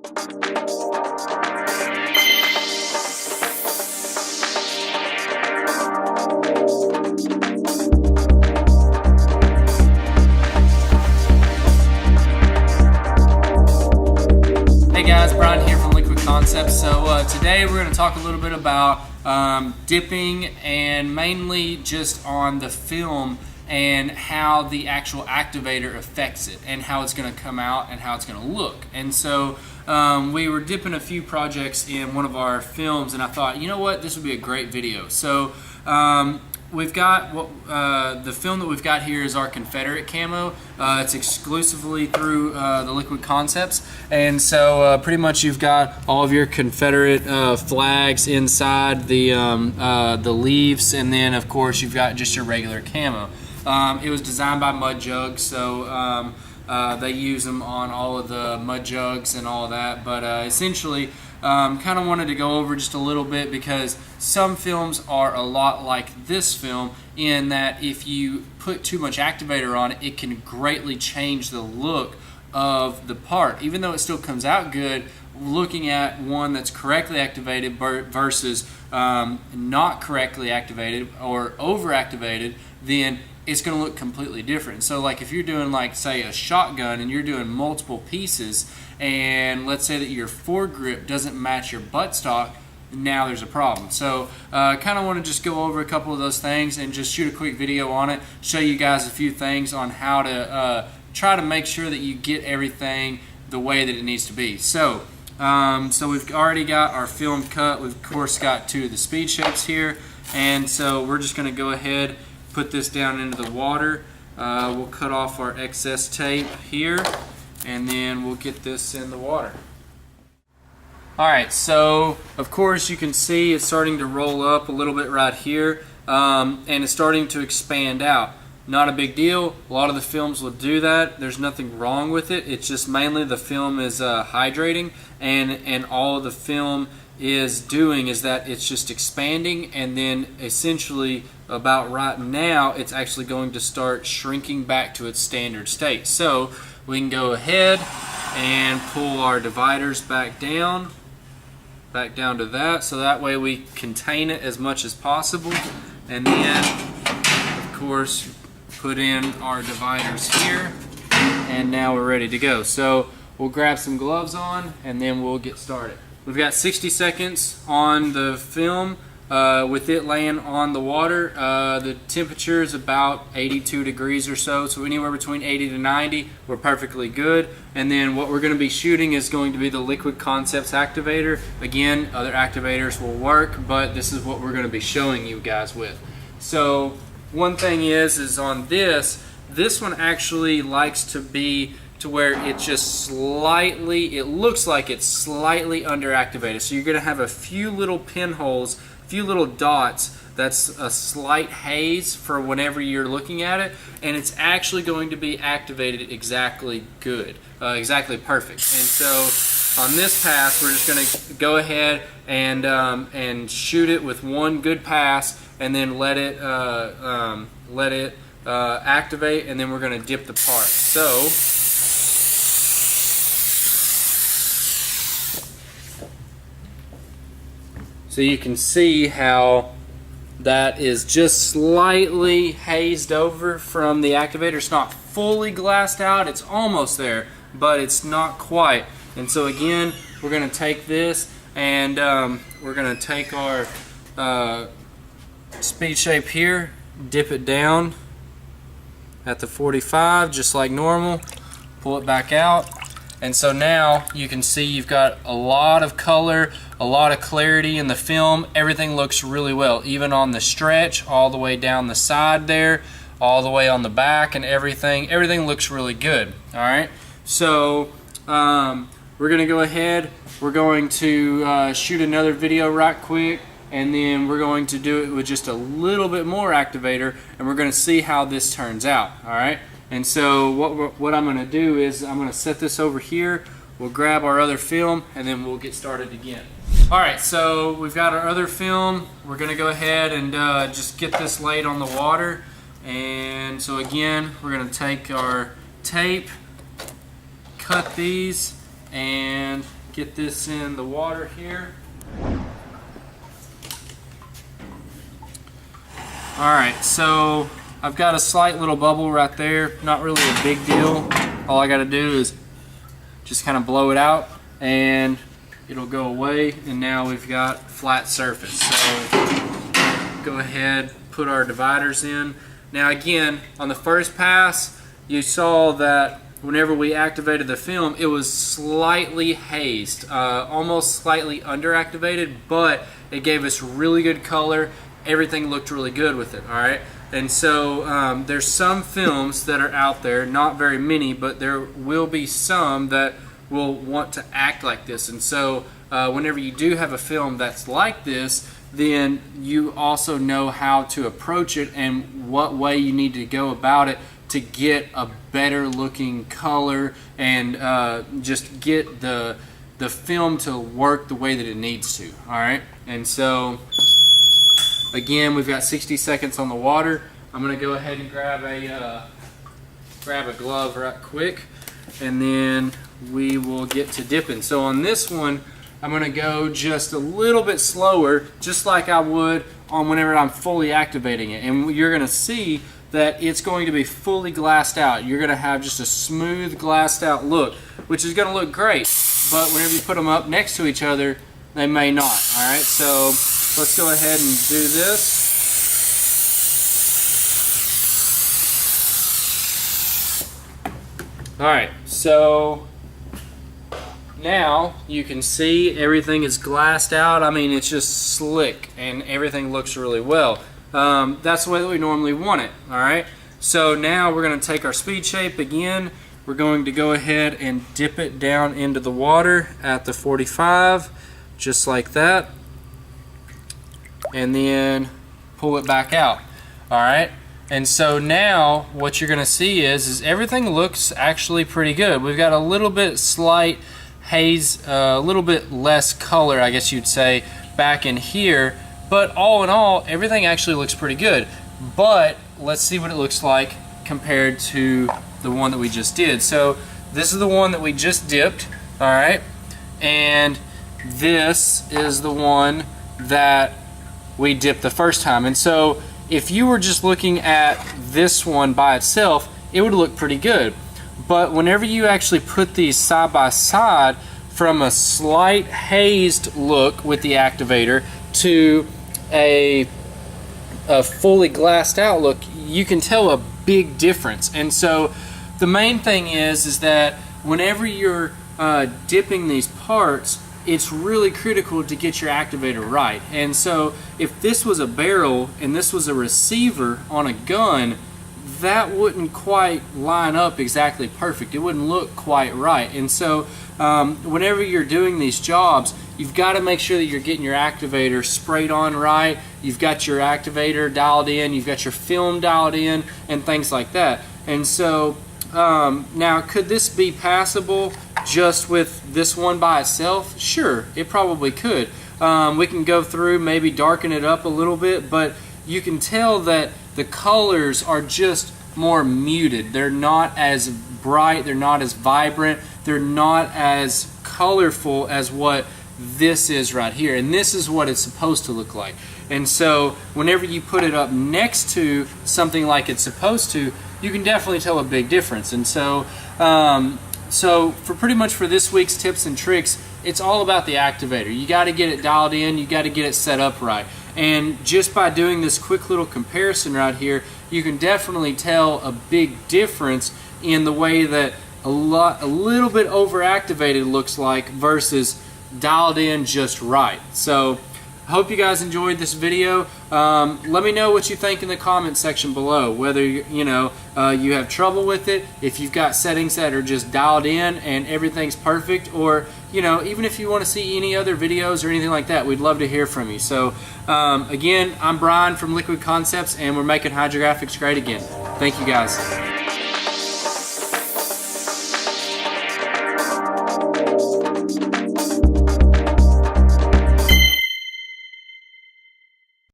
Hey guys, Brian here from Liquid Concepts. So today we're going to talk a little bit about dipping, and mainly just on the film and how the actual activator affects it and how it's going to come out and how it's going to look. And so we were dipping a few projects in one of our films, and I thought, you know what, this would be a great video. So we've got the film that we've got here is our Confederate camo. It's exclusively through the Liquid Concepts, and so pretty much you've got all of your Confederate flags inside the leaves, and then of course you've got just your regular camo. It was designed by Mud Jugs, so they use them on all of the mud jugs and all of that, but essentially kind of wanted to go over just a little bit, because some films are a lot like this film in that if you put too much activator on it, it can greatly change the look of the part. Even though it still comes out good, looking at one that's correctly activated versus not correctly activated or over activated, then it's going to look completely different. So like if you're doing, like, say, a shotgun and you're doing multiple pieces, and let's say that your foregrip doesn't match your buttstock, now there's a problem. So kind of want to just go over a couple of those things and just shoot a quick video on it, show you guys a few things on how to try to make sure that you get everything the way that it needs to be. So so we've already got our film cut. We've of course got two of the speed shapes here, and so we're just going to go ahead, put this down into the water. We'll cut off our excess tape here, and then we'll get this in the water. Alright, so of course you can see it's starting to roll up a little bit right here, and it's starting to expand out. Not a big deal. A lot of the films will do that. There's nothing wrong with it. It's just mainly the film is hydrating, and all of the film is doing is that it's just expanding, and then essentially about right now it's actually going to start shrinking back to its standard state. So we can go ahead and pull our dividers back down to that, so that way we contain it as much as possible, and then of course put in our dividers here, and now we're ready to go. So we'll grab some gloves on and then we'll get started. We've got 60 seconds on the film with it laying on the water. The temperature is about 82 degrees or so, so anywhere between 80 to 90, we're perfectly good. And then what we're going to be shooting is going to be the Liquid Concepts activator. Again, other activators will work, but this is what we're going to be showing you guys with. So one thing is on this one actually likes to be to where it just slightly, it looks like it's slightly underactivated. So you're going to have a few little pinholes, a few little dots. That's a slight haze for whenever you're looking at it, and it's actually going to be activated exactly good, exactly perfect. And so on this pass, we're just going to go ahead and shoot it with one good pass, and then let it activate, and then we're going to dip the part. So you can see how that is just slightly hazed over from the activator. It's not fully glassed out, it's almost there, but it's not quite. And so again, we're going to take this, and we're going to take our speed shape here, dip it down at the 45 just like normal, pull it back out, and so now you can see you've got a lot of color, a lot of clarity in the film. Everything looks really well, even on the stretch, all the way down the side there, all the way on the back, and everything looks really good. Alright, so we're going to go ahead, we're going to shoot another video right quick, and then we're going to do it with just a little bit more activator, and we're going to see how this turns out. Alright, and so what I'm going to do is I'm going to set this over here, we'll grab our other film, and then we'll get started again. Alright, so we've got our other film. We're going to go ahead and just get this laid on the water. And so again, we're going to take our tape, cut these, and get this in the water here. Alright, so I've got a slight little bubble right there, not really a big deal. All I got to do is just kind of blow it out and it'll go away, and now we've got flat surface. So go ahead, put our dividers in. Now again, on the first pass, you saw that whenever we activated the film, it was slightly hazed, almost slightly underactivated, but it gave us really good color. Everything looked really good with it, all right? And so there's some films that are out there, not very many, but there will be some that will want to act like this. And so whenever you do have a film that's like this, then you also know how to approach it and what way you need to go about it to get a better looking color and just get the film to work the way that it needs to, all right? And so again, we've got 60 seconds on the water. I'm gonna go ahead and grab a glove right quick, and then we will get to dipping. So on this one, I'm gonna go just a little bit slower, just like I would on whenever I'm fully activating it. And you're gonna see that it's going to be fully glassed out. You're gonna have just a smooth glassed out look, which is gonna look great. But whenever you put them up next to each other, they may not, all right? So let's go ahead and do this. All right, so now you can see everything is glassed out. I mean, it's just slick and everything looks really well. That's the way that we normally want it, all right? So now we're gonna take our speed shape again. We're going to go ahead and dip it down into the water at the 45, just like that. And then pull it back out, all right? And so now what you're gonna see is everything looks actually pretty good. We've got a little bit slight haze, a little bit less color, I guess you'd say, back in here, but all in all, everything actually looks pretty good. But let's see what it looks like compared to the one that we just did. So this is the one that we just dipped, all right? And this is the one that we dipped the first time. And so if you were just looking at this one by itself, it would look pretty good. But whenever you actually put these side by side, from a slight hazed look with the activator to a fully glassed out look, you can tell a big difference. And so the main thing is that whenever you're dipping these parts, it's really critical to get your activator right. And so if this was a barrel and this was a receiver on a gun, that wouldn't quite line up exactly perfect. It wouldn't look quite right. And so whenever you're doing these jobs, you've got to make sure that you're getting your activator sprayed on right, you've got your activator dialed in, you've got your film dialed in, and things like that. And so now, could this be passable just with this one by itself? Sure, it probably could. We can go through, maybe darken it up a little bit, but you can tell that the colors are just more muted. They're not as bright, they're not as vibrant, they're not as colorful as what this is right here. And this is what it's supposed to look like. And so whenever you put it up next to something like it's supposed to, you can definitely tell a big difference. And so so for pretty much for this week's tips and tricks, it's all about the activator. You got to get it dialed in, you got to get it set up right. And just by doing this quick little comparison right here, you can definitely tell a big difference in the way that a little bit over activated looks like versus dialed in just right. So I hope you guys enjoyed this video. Let me know what you think in the comment section below, whether you have trouble with it, if you've got settings that are just dialed in and everything's perfect, or even if you want to see any other videos or anything like that, we'd love to hear from you. So again, I'm Brian from Liquid Concepts, and we're making Hydrographics great again. Thank you guys.